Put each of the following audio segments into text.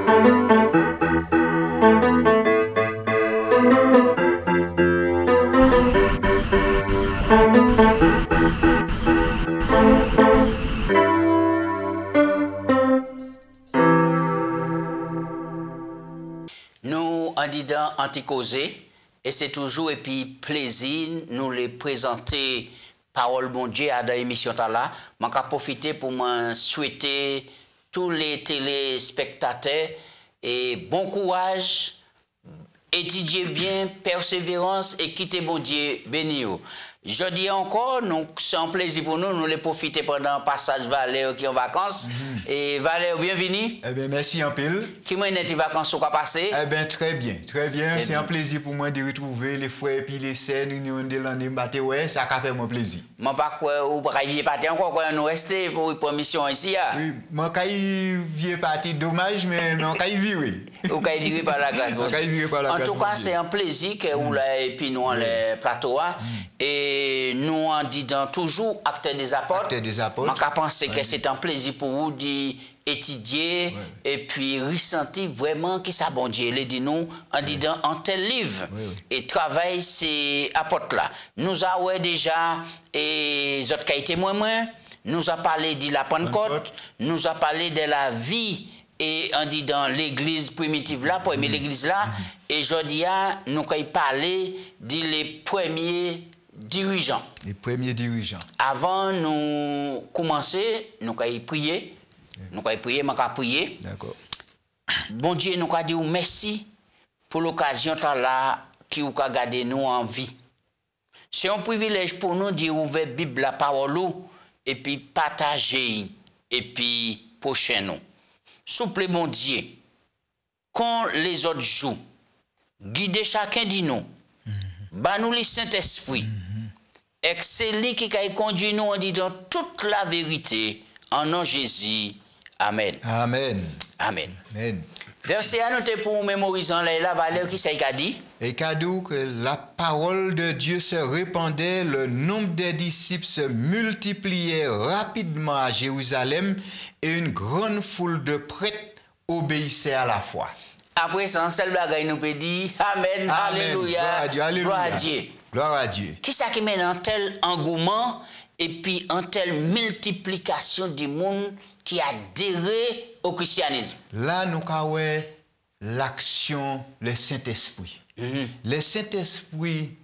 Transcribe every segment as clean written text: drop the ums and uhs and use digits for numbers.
Nous, en disant anti-causé, et c'est toujours et puis plaisir nous les présenter parole bon Dieu à l'émission là. Je vais profiter pour me souhaiter tous les téléspectateurs et bon courage, étudiez bien, persévérance et quittez bon Dieu béni. Je dis encore, c'est un plaisir pour nous, nous les profiter pendant le passage Valère qui est en vacances. Et Valère, bienvenue. Eh bien, merci en pile. Qui m'a dit vacances au passé? Eh bien, très bien, très bien. C'est un plaisir pour moi de retrouver les frères et puis les sœurs, nous de l'année battée, ouais, ça a fait mon plaisir. Je ne sais pas quoi, ou pas partir encore quand nous rester pour une mission ici. Oui, moi, quand il vient partir, dommage, mais non, quand il vit, oui. Ou quand il vit par la grâce. En tout cas, c'est un plaisir que vous l'avez, et puis nous, on les plateaux. Et nous, en disant toujours acteur des apôtres. Acteur des apôtres. Je pense que c'est un plaisir pour vous d'étudier et puis ressentir vraiment qui ça bon Dieu. Il dit nous en disant en tel livre et travail ces apôtres-là. Nous avons déjà et autres qui été moins. Nous a parlé de la Pentecôte. Nous a parlé de la vie. Et on dit dans l'église primitive là, pour aimer l'église là, et je dis nous avons parlé des premiers dirigeants. Les premiers dirigeants. Avant nous commencer, nous avons prié. Nous avons prié, nous avons prié. D'accord. Bon Dieu, nous avons dit merci pour l'occasion là qui vous a gardé nous en vie. C'est un privilège pour nous d'ouvrir la Bible, la parole, et puis partager, et puis prochain nous. Souple mon Dieu, quand les autres jouent, guidez chacun de nous, nous le Saint-Esprit, et c'est lui qui a conduit nous en disant toute la vérité, en nom de Jésus. Amen. Amen. Amen. Amen. Verset à noter pour mémoriser la valeur qui s'est dit. Et cadeau que la parole de Dieu se répandait, le nombre des disciples se multipliait rapidement à Jérusalem et une grande foule de prêtres obéissait à la foi. Après ça, seul bagage nous peut dire Amen, Alléluia, gloire à Dieu. Gloire à Dieu. Qui ça qui mène un tel engouement et puis une telle multiplication du monde qui a adhéré au christianisme? Là, nous avons l'action, le Saint-Esprit. Le Saint-Esprit,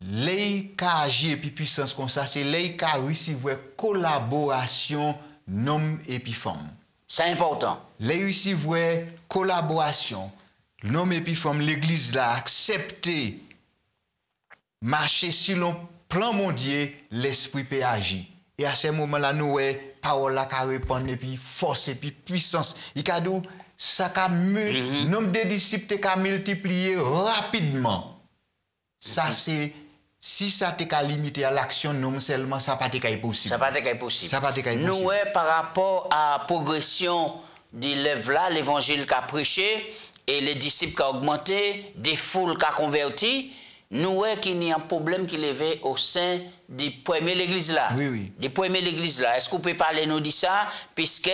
les cas agir et puis puissance comme ça, c'est les cas recevoir collaboration, homme et puis femme. C'est important. Les recevoir collaboration, l'homme et puis femme, l'église là, accepter, marcher sur le plan mondial, l'esprit peut agir. Et à ce moment-là, nous avons parole qui répond et puis force et puis puissance. Et cadeau, ça a nombre de disciples a multiplié rapidement. Ça c'est si ça t'est limité à l'action non seulement ça pas être possible. Ça pas être possible. Ça pas être possible. Nous par rapport à la progression de l'œuvre là, l'évangile qu'a prêché et les disciples qui ont augmenté, des foules qui ont converti. Nous voyons qu'il y a un problème qui levait au sein de première église là. Oui, oui. De première église là. Est-ce que vous pouvez parler nous de ça? Puisque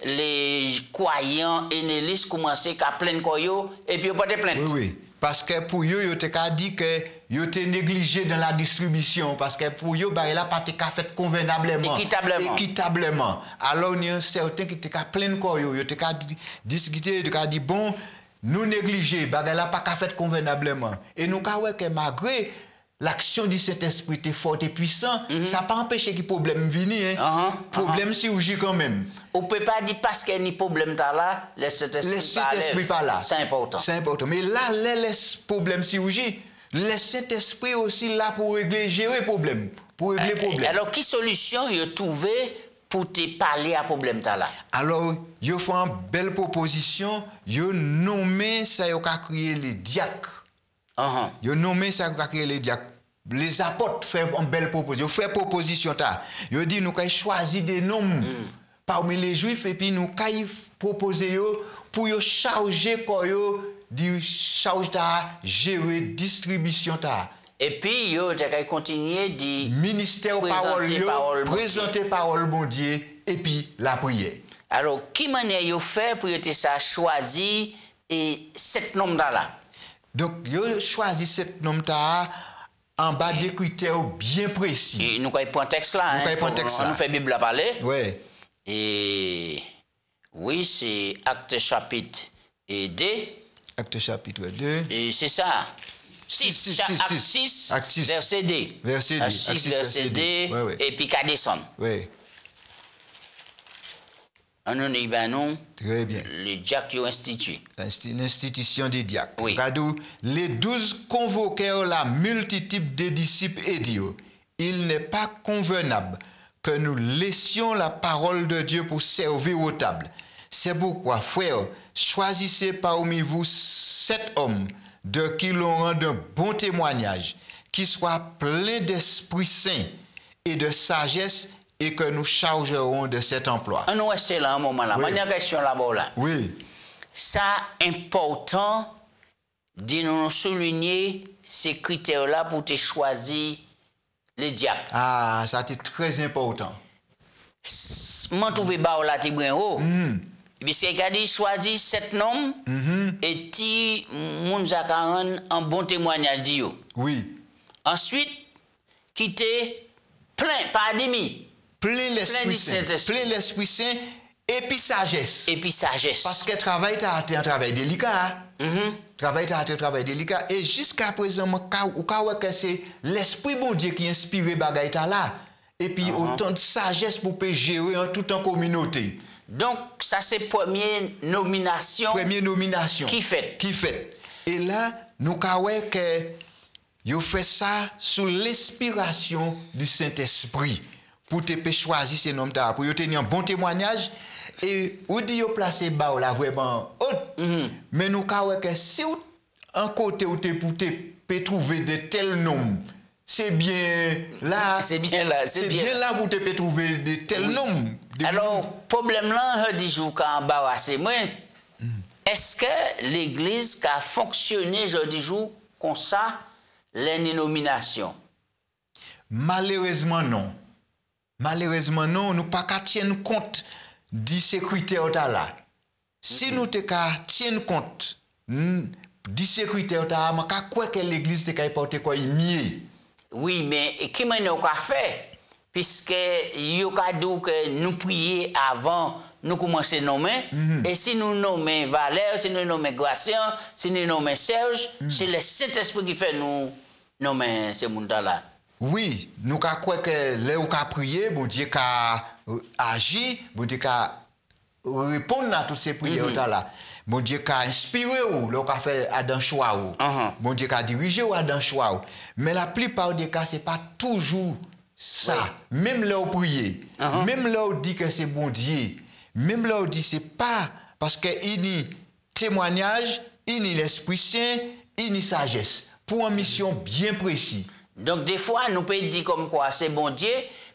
les croyants et les listes commençaient à plein koyo et puis ils pas de plainte. Oui, oui. Parce que pour eux, ils ont dit que ils étaient négligés dans la distribution. Parce que pour eux, ils n'ont pas été fait convenablement. Équitablement. Alors, il y a certains qui étaient plein koyo. Ils ont discuté, ils ont dit bon. Nous négliger, bagala pas fait convenablement. Et nous avons que malgré l'action du Saint-Esprit est forte et puissant, ça pas empêché que problème vienne. Problème si ou quand même. On peut pas dire parce qu'il y a un problème là, le Saint-Esprit pas là. C'est important. C'est important. Mais là, les problèmes si ou le Saint-Esprit aussi là pour régler, gérer problème, pour régler problème. Alors, quelle solution vous trouvé pour te parler à problème là? Alors, ils font une belle proposition, ils nommé ça, ils ont créé les diacres. Ils ont nommé ça, ils ont créé les diacres. Les apôtres font une belle proposition. Ils font une proposition. Ils ont dit nous avons choisi des noms parmi les juifs et puis nous avons proposé pour charger du charge de gérer distribution. Et puis, ils ont continué de ministère parole, présenter parole bon Dieu et puis la prière. Alors, qui manière yo fait pour que ça choisi et cet nombre là? Donc, yo choisi cet nombre là en bas des critères bien précis. Et nous avons un texte là. On nous fait Bible à parler. Oui. Et oui, c'est Acte chapitre 2. Acte chapitre 2. Et c'est ça. 6, Acte 6, verset 2. Verset 2. Acte 6, verset 2. Et puis qu'à descendre. Oui. On nous dit, ben non. Très bien. Les diacres ont institué. Une institution des diacres. Oui. Regardez, les 12 convoquèrent la multitude des disciples et dirent, il n'est pas convenable que nous laissions la parole de Dieu pour servir aux tables. C'est pourquoi, frères, choisissez parmi vous 7 hommes de qui l'on rende un bon témoignage, qui soient pleins d'Esprit Saint et de sagesse, et que nous chargerons de cet emploi. On reste là un moment là. Oui. Une question là-bas là. Oui. Ça important de nous souligner ces critères-là pour te choisir les diacres. Ah, ça c'est très important. Moi, trouvé bas là, tu bien haut. Puisqu'il a dit choisir 7 noms et ti moun zakaran un bon témoignage d'io. Oui. Ensuite, quitter plein, pas demi. Plein l'Esprit du Saint. Saint-Esprit. Plein l'Esprit Saint et puis sagesse. Et puis sagesse. Parce que travail est un travail délicat. Travail est un travail délicat. Et jusqu'à présent, que c'est l'Esprit bon Dieu qui inspire bagaille là. Et puis autant de sagesse pour gérer en toute en communauté. Donc, ça c'est première nomination. Première nomination. Qui fait. Qui fait. Et là, nous avons que vous fait ça sous l'inspiration du Saint-Esprit. Pour te choisir ces noms là, pour tenir un bon témoignage. Et ou dit vous placer bas là vraiment haut. Mais nous avons que si un côté où tu peux trouver de tels noms, c'est bien là. C'est bien là. C'est bien là où tu peux trouver de tels noms. Alors, problème là, je dis quand embarrassé moi. Est-ce que l'église a fonctionné je dis comme ça les nominations? Malheureusement non. Malheureusement non, nous pas qu'à tenir compte de ces critères là. Si nous te tiens compte de ces critères là, je crois que l'église te porter quoi mieux. Oui, mais qui m'a fait? Puisque yo ka dit que nous prier avant nous commencer à nommer. Et si nous nommons Valère, si nous nommons Gratien, si nous nommons Serge, c'est le Saint-Esprit qui fait nous nommer ces gens-là. Oui, nous croyons que là où prier, bon Dieu a agi, bon Dieu a répondu à toutes ces prières-là. Bon Dieu a inspiré ou, là où a fait Adam choix ou. Bon Dieu a dirigé ou Adam choix ou. Mais la plupart des cas, ce n'est pas toujours ça. Oui. Même là où prier, même là où dit que c'est bon Dieu, même là où dit c'est pas parce qu'il y a témoignage, il y a l'Esprit Saint, il y a sagesse pour une mission bien précise. Donc des fois nous pouvons dire comme quoi c'est bon Dieu,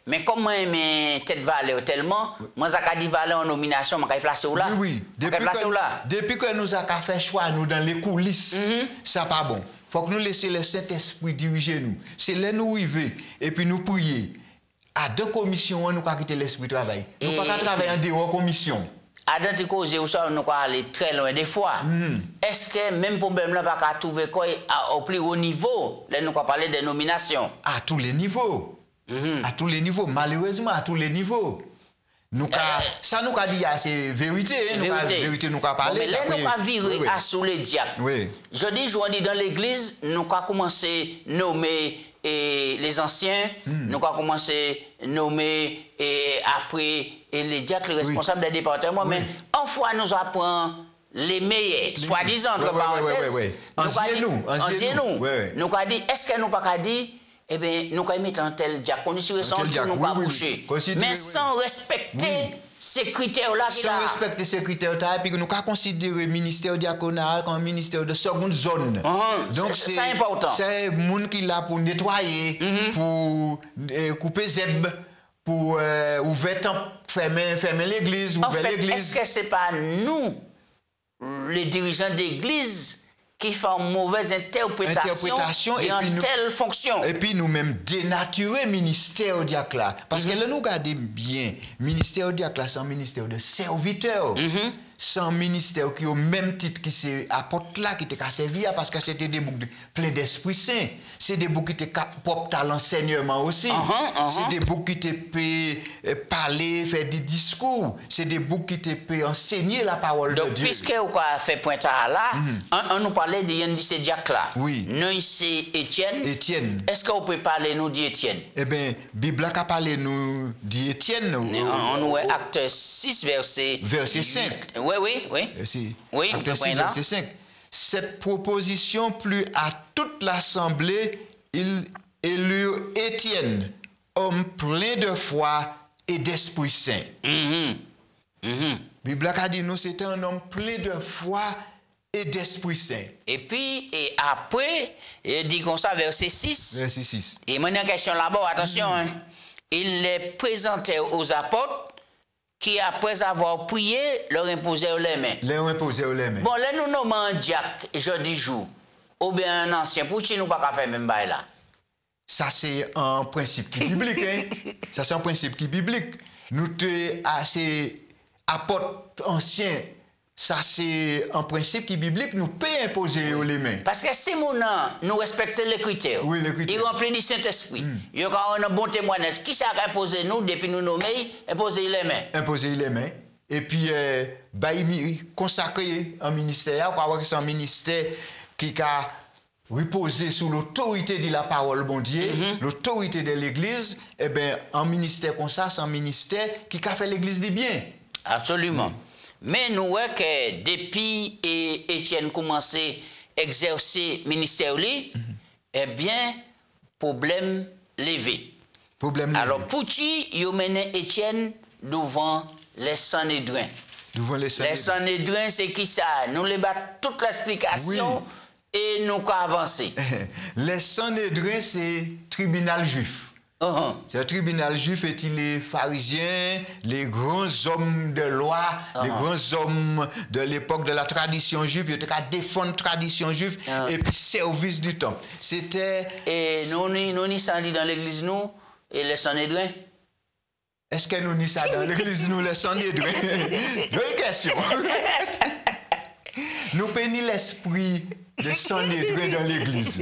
mais comme moi mes tête valeur tellement, moi ça dit valeur en nomination, moi placer où là. Oui, depuis que nous avons fait choix nous dans les coulisses, ça pas bon. Faut que nous laissions le Saint-Esprit diriger nous. C'est là nous arriver et puis nous prier. À deux commissions, nous pas quitter l'esprit travail. Nous pas travailler en dehors commission. À deux causes où ça nous aller très loin des fois. Est-ce que même problème là pas trouver quoi au plus haut niveau, là nous parler des nominations à tous les niveaux. À tous les niveaux, malheureusement à tous les niveaux. Nous ça nous a dit c'est vérité, vérité nous a parlé. Mais là nous pas virer à sous les diacres. Oui. Je dis dans l'église, nous avons commencé à nommer les anciens, nous avons commencé à nommer après les diacres responsables des départements, mais en fois nous apprenons les meilleurs, soi-disant entre parenthèses. Anciens nous avons dit, est-ce que nous pas dit eh bien, nous allons mettre un tel diacre, on est sur nous allons boucher. Mais sans respecter ces critères-là. Sans respecter ces critères-là, et puis nous allons considérer le ministère diaconal comme un ministère de seconde zone. Donc c'est important. C'est le monde qui est là pour nettoyer, pour couper zeb, pour fermer l'église, ouvrir l'église. Est-ce que ce n'est pas nous, les dirigeants d'église, qui fait une mauvaise interprétation et en telle fonction. Et puis nous-mêmes dénaturer le ministère au diacre là. Parce que là, nous regardons bien, ministère au diacre là, c'est un ministère de serviteur. C'est un ministère qui au même titre que c'est apôtre là qui était servi parce que c'était des boucs pleins d'Esprit Saint. C'est des boucs qui étaient propres à l'enseignement aussi. C'est des boucs qui étaient parler, faire des discours. C'est des boucs qui étaient enseigner la parole de Dieu. Donc, puisque vous avez fait point à là, on nous parlait de Yann de diacre là. Oui. Nous, c'est Étienne. Étienne. Est-ce que vous pouvez parler nous d'Étienne? Eh bien, Bible a parlé nous d'Étienne. On est acte 6, verset 5. Oui. Oui, acte 6, verset 5. Cette proposition plut à toute l'assemblée, ils élurent Étienne, homme plein de foi et d'Esprit Saint. Bible a dit nous, c'était un homme plein de foi et d'Esprit Saint. Et puis, et après, il dit comme ça, verset 6. Verset 6. Et maintenant, question là-bas, attention, il les présentait aux apôtres qui, après avoir prié, leur imposaient les mains. Bon, là, nous nommons un diacre, jeudi jour, ou bien un ancien, pour qui nous pas faire même bail là? Ça, c'est un principe qui est biblique. Ça, c'est un principe qui est biblique. Nous te assez apôtres anciens. Ça, c'est un principe qui est biblique, nous peut imposer les mains. Parce que si nous respectons les critères, il remplit du Saint-Esprit, il y a un bon témoignage. Qui ça a imposé nous depuis nous nommer, imposer les mains? Imposer les mains. Et puis, consacrer un ministère, c'est un ministère qui a reposé sous l'autorité de la parole, bon Dieu, l'autorité de l'Église. Eh bien, un ministère comme ça, c'est un ministère qui a fait l'Église du bien. Absolument. Mais nous voyons que depuis Étienne commencé à exercer le ministère, eh bien, problème levé. Alors, pour qui il a mené Étienne devant les Sanhédrins? Les Sanhédrins, c'est qui ça? Nous les battons toute l'explication et nous avançons. Les Sanhédrins, c'est tribunal juif. C'est un tribunal juif et les pharisiens, les grands hommes de loi, les grands hommes de l'époque de la tradition juive, ils étaient à défendre la tradition juive et puis service du temple. C'était... Et nous sommes dans l'église, nous, et les Sanhédrins? Est-ce que nous sommes dans l'église, nous, les Sanhédrins? Deux questions. Nous peignons l'esprit de Sanhédrin dans l'église.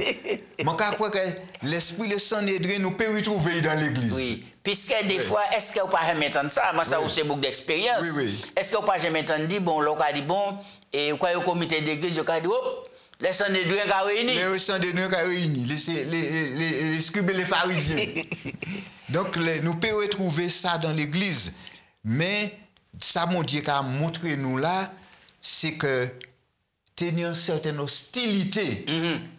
Je crois que l'esprit de Sanhédrin nous peut retrouver dans l'église. Oui. Puisque des fois, est-ce que vous pas jamais entendu ça? Moi, ça aussi beaucoup d'expérience. Est-ce que vous pas jamais entendu, bon, l'on a dit, bon, et quoi, au comité d'église, on a dit, oh, les Sanhédrins sont réunis. Les Sanhédrins sont réunis, les scribes et les pharisiens. Donc, nous pouvons retrouver ça dans l'église. Mais, ça, mon Dieu, qu'a montré nous là, c'est que tenir une certaine hostilité.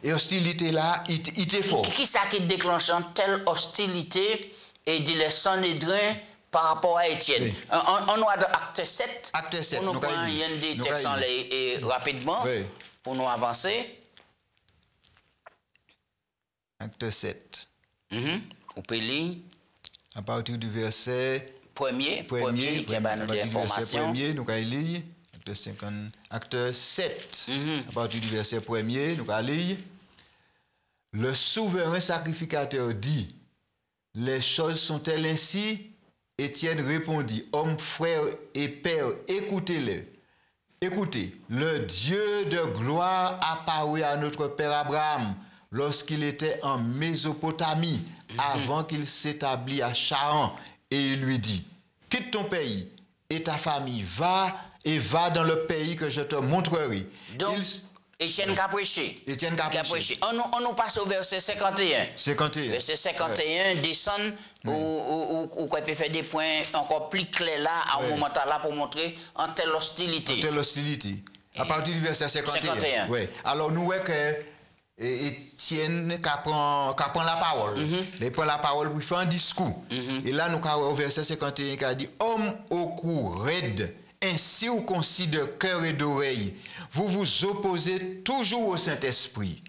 Et hostilité là, il était fort. Qui ça qui déclenche telle hostilité et dit les Sanhédrins par rapport à Étienne? On a acte 7. Acte 7. Pour nous prendre des textes rapidement pour nous avancer. Acte 7. Vous pouvez lire. À partir du verset premier qui a nous des informations. Nous allons lire. Acte 7, à partir du verset 1er, nous allons lire. Le souverain sacrificateur dit, les choses sont-elles ainsi? Étienne répondit, homme, frère et père, écoutez-le. Écoutez, le Dieu de gloire apparut à notre père Abraham lorsqu'il était en Mésopotamie, avant qu'il s'établisse à Charan, et il lui dit, quitte ton pays et ta famille, va dans le pays que je te montrerai. Donc, Étienne a prêché. On nous passe au verset 51. Verset 51 descend où on peut faire des points encore plus clairs là, à un moment là, pour montrer en telle hostilité. À partir du verset 51. Oui. Alors, nous voyons que Étienne prend la parole. Il prend la parole pour faire un discours. Et là, nous avons au verset 51 qui a dit, homme au cou raide, ainsi vous considérez de cœur et d'oreille, vous vous opposez toujours au Saint-Esprit.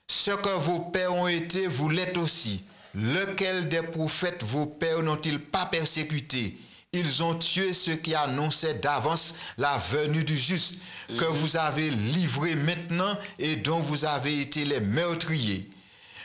Ce que vos pères ont été, vous l'êtes aussi. Lequel des prophètes vos pères n'ont-ils pas persécuté? Ils ont tué ceux qui annonçaient d'avance la venue du juste, que vous avez livré maintenant et dont vous avez été les meurtriers.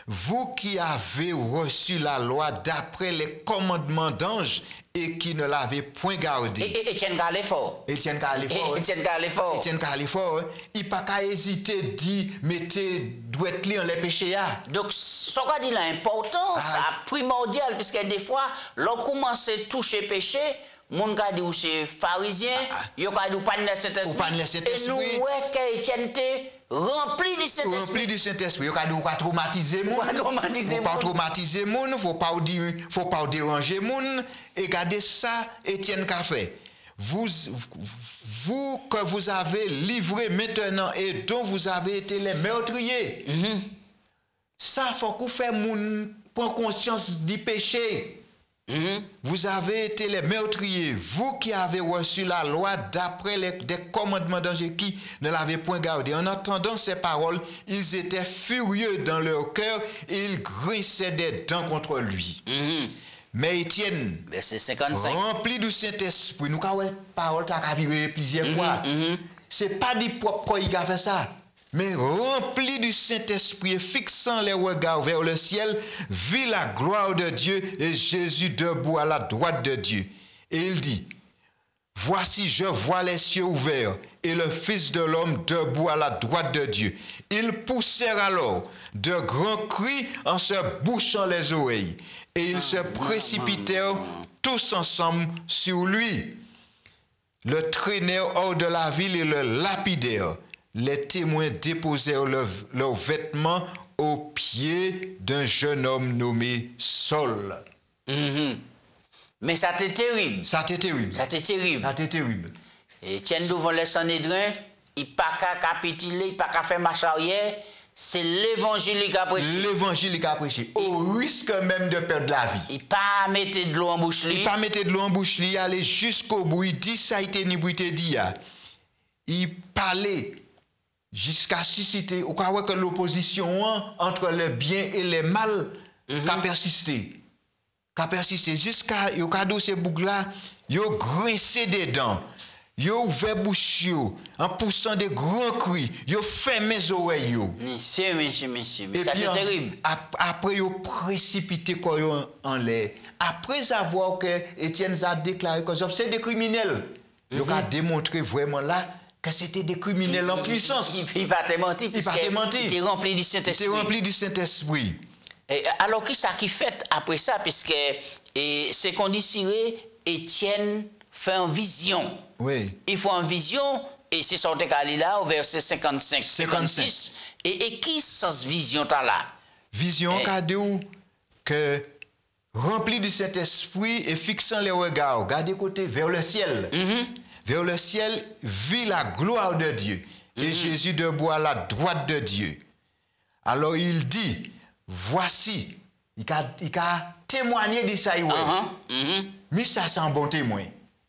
Vous qui avez reçu la loi d'après les commandements d'anges et qui ne l'avez point gardée. Étienne Carlefort. Étienne Carlefort. Étienne Carlefort. Étienne Carlefort, il n'a pas qu'à hésiter dit mettez douette li en les péchés. Donc, ce qu'on dit l'importance, c'est primordial, puisque des fois, l'on commence à toucher péché, mon gars dit ou c'est pharisien, yo ka dit ou pas de Saint-Esprit. Et nous, ouais, qu'Étienne rempli du Saint-Esprit. Rempli du Saint-Esprit. Yo ka dit ou pas traumatiser moun. Faut pas traumatiser moun, faut pas déranger moun. Et regardez ça, Étienne qu'a fait. Vous que vous avez livré maintenant et dont vous avez été les meurtriers. Ça faut qu'on fait moun prendre conscience du péché. Vous avez été les meurtriers, vous qui avez reçu la loi d'après des commandements d'anges qui ne l'avaient point gardé. En entendant ces paroles, ils étaient furieux dans leur cœur et ils grinçaient des dents contre lui. Mais Étienne, verset 55, rempli du Saint-Esprit, nous avons parole qui a viré plusieurs fois. C'est pas du propre qu'il a fait ça. Mais rempli du Saint-Esprit et fixant les regards vers le ciel, vit la gloire de Dieu et Jésus debout à la droite de Dieu. Et il dit, voici je vois les cieux ouverts et le Fils de l'homme debout à la droite de Dieu. Ils poussèrent alors de grands cris en se bouchant les oreilles et ils se précipitèrent tous ensemble sur lui. Le traînèrent hors de la ville et le lapidèrent. Les témoins déposèrent leurs vêtements aux pieds d'un jeune homme nommé Saul. Mais ça était terrible. Ça était terrible. Ça était terrible. Ça était terrible. Et tiens devant les Sanhédrins, il n'a pas qu'à capituler, il n'a pas qu'à faire marche arrière. C'est l'évangile qui a prêché. L'évangile qui a prêché. Au risque même de perdre la vie. Il n'a pas mettre de l'eau en bouche. Il n'a pas mettre de l'eau en bouche. Il allait jusqu'au bout. Il dit ça a été ni bruité dit. Il parlait jusqu'à susciter, au cas où que l'opposition entre le bien et le mal a persisté. Qu'a persisté jusqu'à yo cadeau ces boucles là, yo grincé des dents, yo ouvert bouche yo en poussant des grands cris, yo fermé les oreilles yo. Monsieur. Ça c'est terrible. Après yo précipité quoi en l'air. Après avoir que Étienne a déclaré que c'est des criminels. Yo a démontré vraiment là que c'était des criminels en puissance. Il n'a pas menti. Il n'a pas menti. Il était rempli du Saint-Esprit. Il était rempli du Saint-Esprit. Alors, qu'est-ce qui fait après ça? Puisque c'est qu'on dit, Étienne fait une vision. Oui. Il fait une vision, et c'est sorti là, au verset 55, 56. Et qui cette vision-là? Vision cadeau que rempli du Saint-Esprit et fixant les regards, regardez côté vers le ciel. Vers le ciel, vit la gloire de Dieu. Et Jésus debout à la droite de Dieu. Alors il dit, voici, il a témoigné de ça. Mais ça, c'est un bon témoin.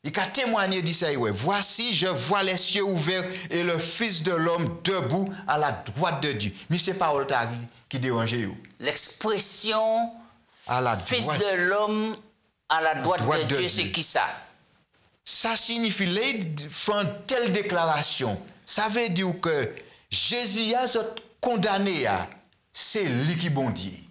Il a témoigné de ça. Voici, je vois les cieux ouverts et le Fils de l'homme debout à la droite de Dieu. Mais c'est pas qui dérangeait. L'expression Fils de l'homme à la droite de Dieu, c'est qui ça? Ça signifie, faire une telle déclaration, ça veut dire que Jésus a condamné, c'est lui qui bondit.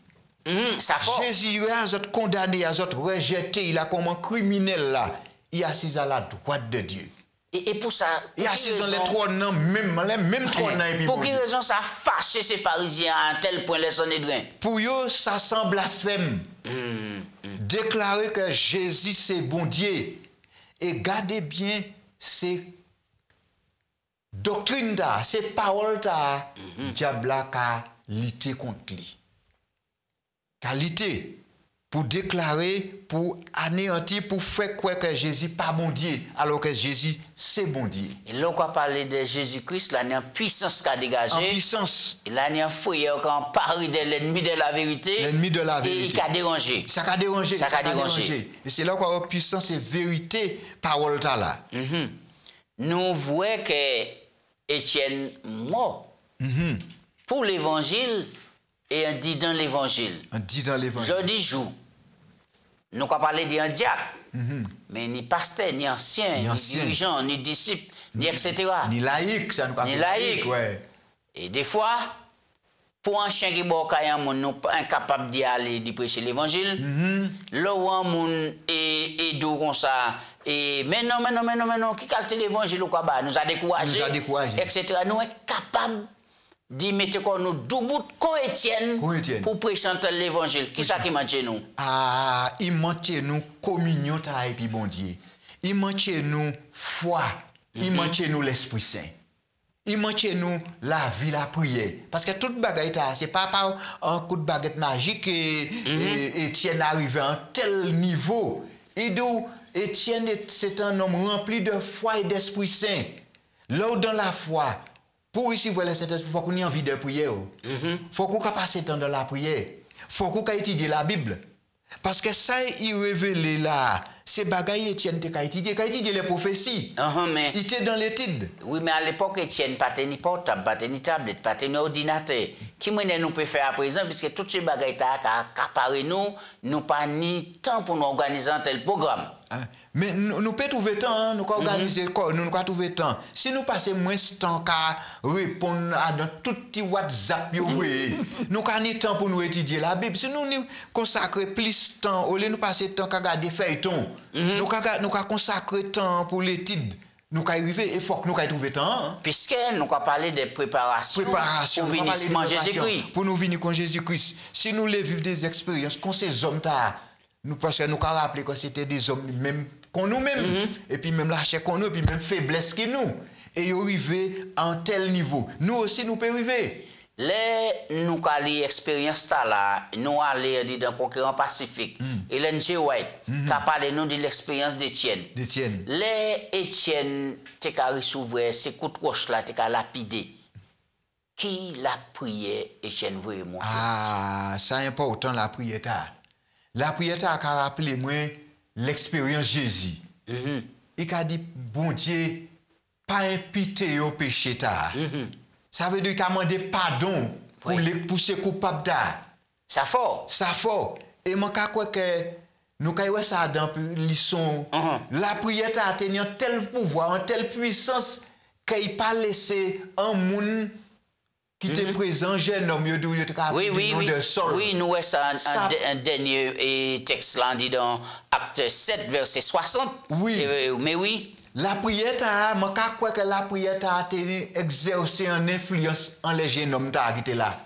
Jésus a condamné, a rejeté, il a comme un criminel là, il est assis à la droite de Dieu. Et pour ça, il est assis dans les trônes, même trônes. Pour quelle raison ça a fâché ces pharisiens à un tel point les Sanhédrins? Pour eux, ça sent blasphème. Déclarer que Jésus c'est bon Dieu. Et gardez bien ces doctrines, ces paroles, diable a lutté contre lui. Qualité pour déclarer, pour anéantir, pour faire croire que Jésus n'est pas bon Dieu, alors que Jésus c'est bon Dieu. Et là, on parle de Jésus-Christ, là, il y a une puissance qui a dégagé. En puissance. Et là, il y a un fouilleur qui a parlé de l'ennemi de la vérité. L'ennemi de la vérité. Et il a dérangé. Ça a dérangé. Ça a dérangé. Et c'est là qu'on a puissance et vérité, parole là. Nous voyons que Étienne mort pour l'évangile et on dit dans l'évangile. On dit dans l'évangile. Je dis jour. nous avons parlé d'un diacre, mais ni pasteur, ni ancien, ni dirigeant, ni disciple, ni etc. Ni laïque, ça nous parle. Ni laïque. Ouais. Et des fois, pour un chien qui est incapable d'y aller, de prêcher l'évangile, là où un monde est doux comme ça, et mais non, qui calte l'évangile ou quoi, nous a découragé, etc. Nous sommes capables d'y mettre nous debout comme Étienne pour prêcher l'évangile. Qui ça qui manque chez nous? Ah, il manque nous communion et puis bon Dieu. Il manque nous foi. Il manque nous l'Esprit Saint. Il manque nous la vie, la prière. Parce que toute baguette, c'est pas par un coup de baguette magique et Étienne arrive à un tel niveau. Et d'où Étienne, c'est un homme rempli de foi et d'Esprit Saint. Là où dans la foi, pour ici voir le Saint-Esprit, il faut qu'on ait envie de prier. Il faut qu'on passe temps dans la prière. Il faut qu'on étudie la Bible. Parce que ça, il révèle là, ces bagailles, Étienne, il a étudié les prophéties. Mais il était dans l'étude. Oui, mais à l'époque, Étienne, pas de portable, pas de tablette, pas de ordinateur. Qui nous peut faire à présent, puisque toutes ces bagailles accaparent nous pas ni temps pour nous organiser un tel programme. Mais nous pouvons trouver temps, nous pouvons organiser quoi, nous pouvons trouver temps. Si nous passons moins de temps qu'à répondre à tout petit WhatsApp, nous avons temps pour nous étudier la Bible. Si nous consacrons plus de temps, au lieu de nous passer temps qu'à regarder feuilleton, nous avons consacré temps pour l'étude. Nous avons arrivé, il faut que nous ayons trouvé temps. Puisque nous avons parlé de préparation pour venir Jésus-Christ. Pour nous venir avec Jésus-Christ. Si nous vivons des expériences, qu'on ces hommes nous parce que nous avons rappelé que c'était des hommes même qu'on nous-mêmes et puis même la chair qu'on nous et puis même faiblesse que nous et ils arrivé à un tel niveau nous aussi nous pouvons arriver nous avons l'expérience là nous allons dans le concurrent Pacifique Ellen G. White qui a parlé nous de l'expérience d'Étienne les Étienne t'es qu'à recevoir ces coups de roche là t'es qu'à lapider qui la prière Étienne veut monter ça important la prière. La prière a rappelé moi l'expérience Jésus. Il a dit bon Dieu pas imputer au péché Ça veut dire qu'il a demandé pardon pour les pousser coupables Ça fort. Et moi crois que nous voyons ça dans leçon. La prière a atteint un tel pouvoir, une telle puissance qu'il pas laissé un monde qui était présent, jeune homme, de Saul. Oui, nous avons un dernier texte là, dit dans Acte 7, verset 60. Oui. Mais oui. La prière, je crois que la prière a exercé une influence en les jeunes hommes qui étaient là.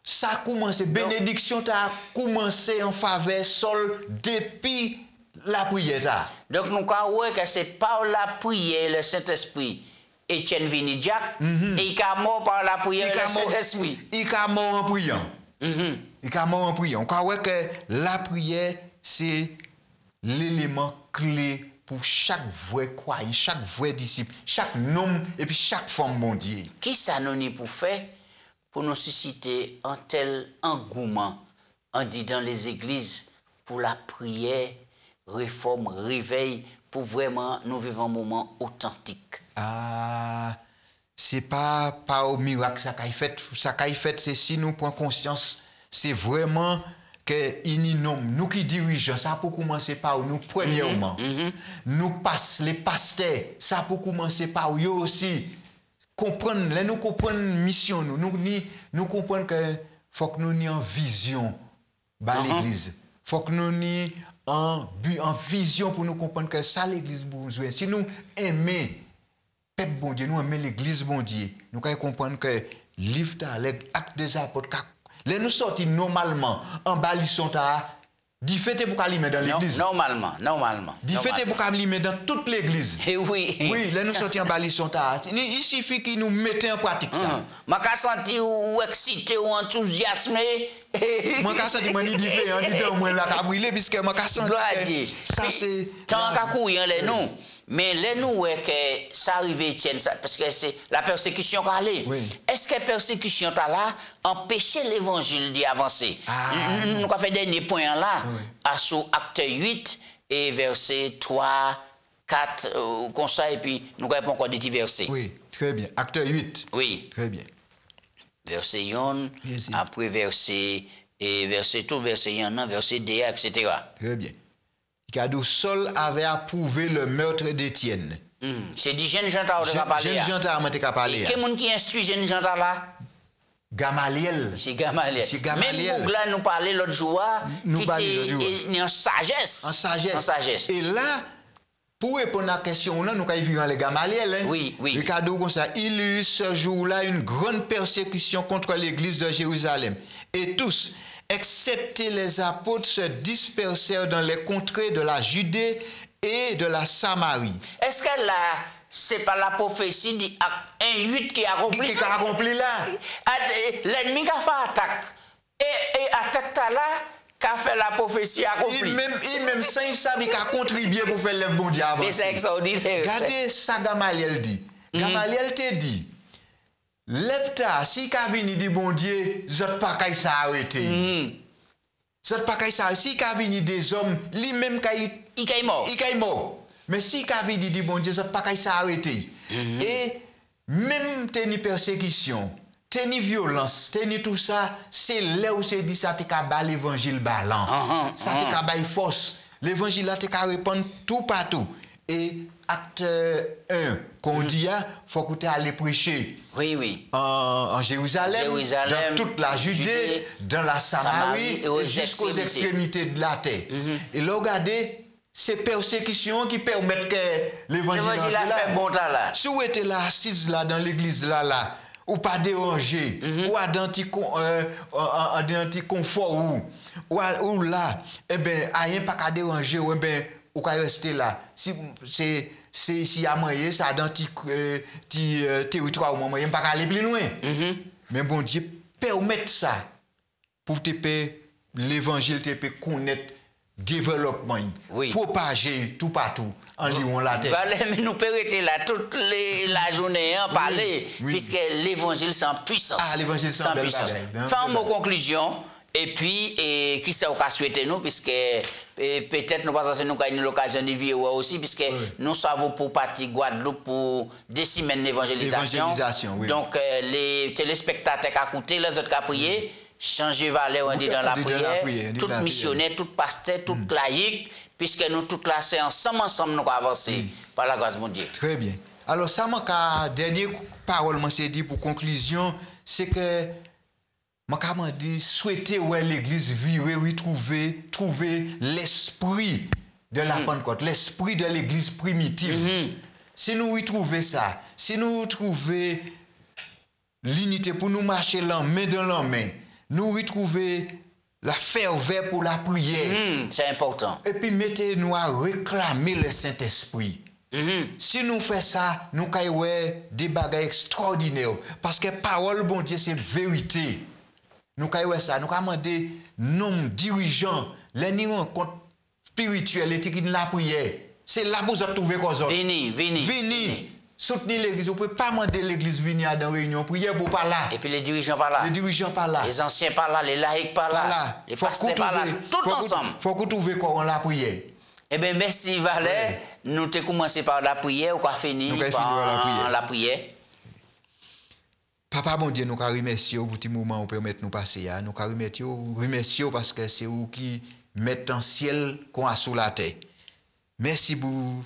Ça a commencé, bénédiction a commencé en faveur de Saul depuis la prière. Donc nous croyons que c'est par la prière, le Saint-Esprit. Étienne Vinidiac, et il est mort par la prière du Saint-Esprit. Il est mort en priant. On croit que la prière, c'est l'élément clé pour chaque vrai croyant, chaque vrai disciple, chaque homme et puis chaque femme mondiale. Qui ça nous pour faire pour nous susciter un tel engouement, on dit dans les églises, pour la prière, réforme, réveil, pour vraiment nous vivre un moment authentique. C'est pas au miracle ça qu'a fait. Ça qu'a fait, c'est si nous prenons conscience, c'est vraiment que nous qui dirigeons, ça pour commencer par nous premièrement. Nous les pasteurs, ça pour commencer par eux aussi. Nous comprendre mission, nous comprendre que faut que nous ayons une vision dans l'église. Faut que nous ayons en vision pour nous comprendre que ça l'église besoin. Si nous aimons peuple bon Dieu, nous aimons l'église bon Dieu, nous allons comprendre que livre l'acte des apôtres, les nous sortis normalement en balisson dit fête pour qu'elle dans l'église. Normalement. Dit fête pour qu'elle dans toute l'église. Oui. Oui, les nous sortis en balisson il suffit qu'ils nous mettent en pratique ça. Moi quand senti ou excité ou enthousiasmé. Moi quand senti moi ni différent, ni dans moi là ka brûler puisque moi quand senti ça c'est tant qu'à courir les nous. Mais les nous que ça arrive Étienne parce que c'est la persécution qu'a allé. Est-ce que la persécution t'a là empêché l'évangile d'y avancer? Nous avons fait dernier point là à sous acte 8 et verset 3 4 comme ça et puis nous avons encore des petits versets. Oui, très bien. Acte 8. Oui. Très bien. Verset 1 après verset Et verset 1, verset 2, etc. Très bien. Cadeau Saul avait approuvé le meurtre d'Étienne. C'est dit jeune gens qui ont parlé. Jeune gens qui ont parlé. Quel monde qui instruit jeune gens là? Gamaliel. C'est Gamaliel. Même là nous parlait l'autre jour, qui était en sagesse. En sagesse. Et là, pour répondre à la question, nous avons vu les Gamaliel. Hein? Oui. Le cadeau comme ça, il y eut ce jour-là une grande persécution contre l'église de Jérusalem. Et tous, excepté les apôtres, se dispersèrent dans les contrées de la Judée et de la Samarie. Est-ce que là, c'est pas la prophétie du 1:8 qui a accompli? Qui a accompli là? L'ennemi qui a fait attaque. Et attaque là, qui a fait la prophétie accomplie. Même sans il savait qu'il a contribué pour faire le bon Dieu avancer. C'est extraordinaire. Regardez ça, Gamaliel dit. Gamaliel te dit, lève-toi, si qu'a venu dit bon Dieu, zot pas qu'à s'arrêter. Zot pas qu'à s'arrêter. Si qu'a venu des hommes, lui-même il est mort. Mais si qu'a venu dit bon Dieu, zot pas qu'à s'arrêter. Et même teni persécution, teni violence, teni tout ça, c'est là où c'est dit ça te ka ba l'évangile balan. Ça te ka ba force. L'évangile là te ka répandre tout partout. Et acte 1 qu'on dit, faut que tu ailles prêcher. Oui. En Jérusalem, dans toute la Judée, dans la Samarie et jusqu'aux extrémités de la terre. Et là, regardez, ces persécutions qui permettent que l'évangile a fait bon temps là. Si vous êtes là, assise là, dans l'église là, ou pas dérangé, ou à d'un petit confort, ou là, eh bien, rien pas qu'à déranger, ou bien, ou qu'à rester là. Si y a moyen, ça dans petit territoire, ou moyen pas qu'à aller plus loin. Mais bon Dieu, permettre ça, pour te l'évangile te connaître développement, propager tout partout en liant la terre. Mais nous pouvons rester là toute la journée en parler, puisque l'évangile sans puissance. L'évangile sans puissance. Fin mot conclusion, et puis, qui ça a souhaité nous, puisque peut-être nous pensons que nous avons l'occasion de vivre aussi, puisque nous savons pour partir Guadeloupe pour des semaines d'évangélisation. Donc, les téléspectateurs qui ont écouté, les autres qui ont prié, changer valeur, on dit dans la prière, tout missionnaire, tout pasteur, tout laïque, puisque nous tous là, c'est ensemble, nous avons avancé par la grâce de Dieu. Très bien. Alors, ça m'a dernière parole, moi, c'est dit pour conclusion, c'est que, m'a dit, souhaiter où l'église virer, trouver l'esprit de la Pentecôte, l'esprit de l'église primitive. Si nous y trouvons ça, si nous trouvons l'unité pour nous marcher la main dans la main, nous retrouver la ferveur pour la prière. C'est important. Et puis mettez-nous à réclamer le Saint-Esprit. Si nous faisons ça, nous avons des bagages extraordinaires. Parce que parole, bon Dieu, c'est vérité. Nous avons ça. Nous avons demandé nos dirigeants, les rencontres spirituelles et de la prière. C'est là pour vous trouver quoi. Vini. Soutenir l'église. Vous ne pouvez pas demander l'église venir dans une réunion prière pour pas là. Et puis les dirigeants par là. Les anciens par là, les laïcs par là. Les pasteurs par là. Tout ensemble. Il faut que vous trouviez quoi la prière. Eh bien, merci Valère. Nous avons commencé par la prière, ou fini par la prière. Papa, bon Dieu, nous remercions pour petit moment où permettre nous passer. Nous remercions parce que c'est vous qui mettez en ciel qu'on a sous la terre. Merci pour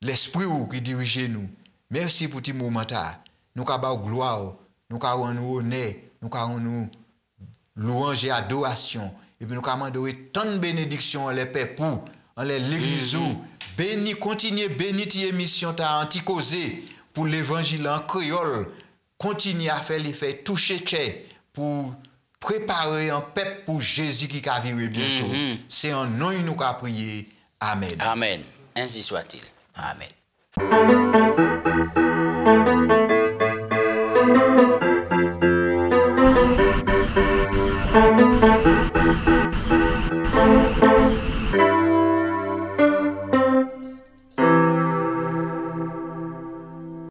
l'esprit qui dirige nous. Merci pour ce moment. Nous avons gloire, nous avons honneur, nous avons louange et adoration. Et puis nous avons tant de bénédictions les pères pour l'église. Béni, continuez, béni l'émission anti-causée pour l'évangile en créole. Continuez à faire l'effet, toucher pour préparer un peuple pour Jésus qui va venir bientôt. C'est en nom que nous avons prié. Amen. Amen. Ainsi soit-il. Amen.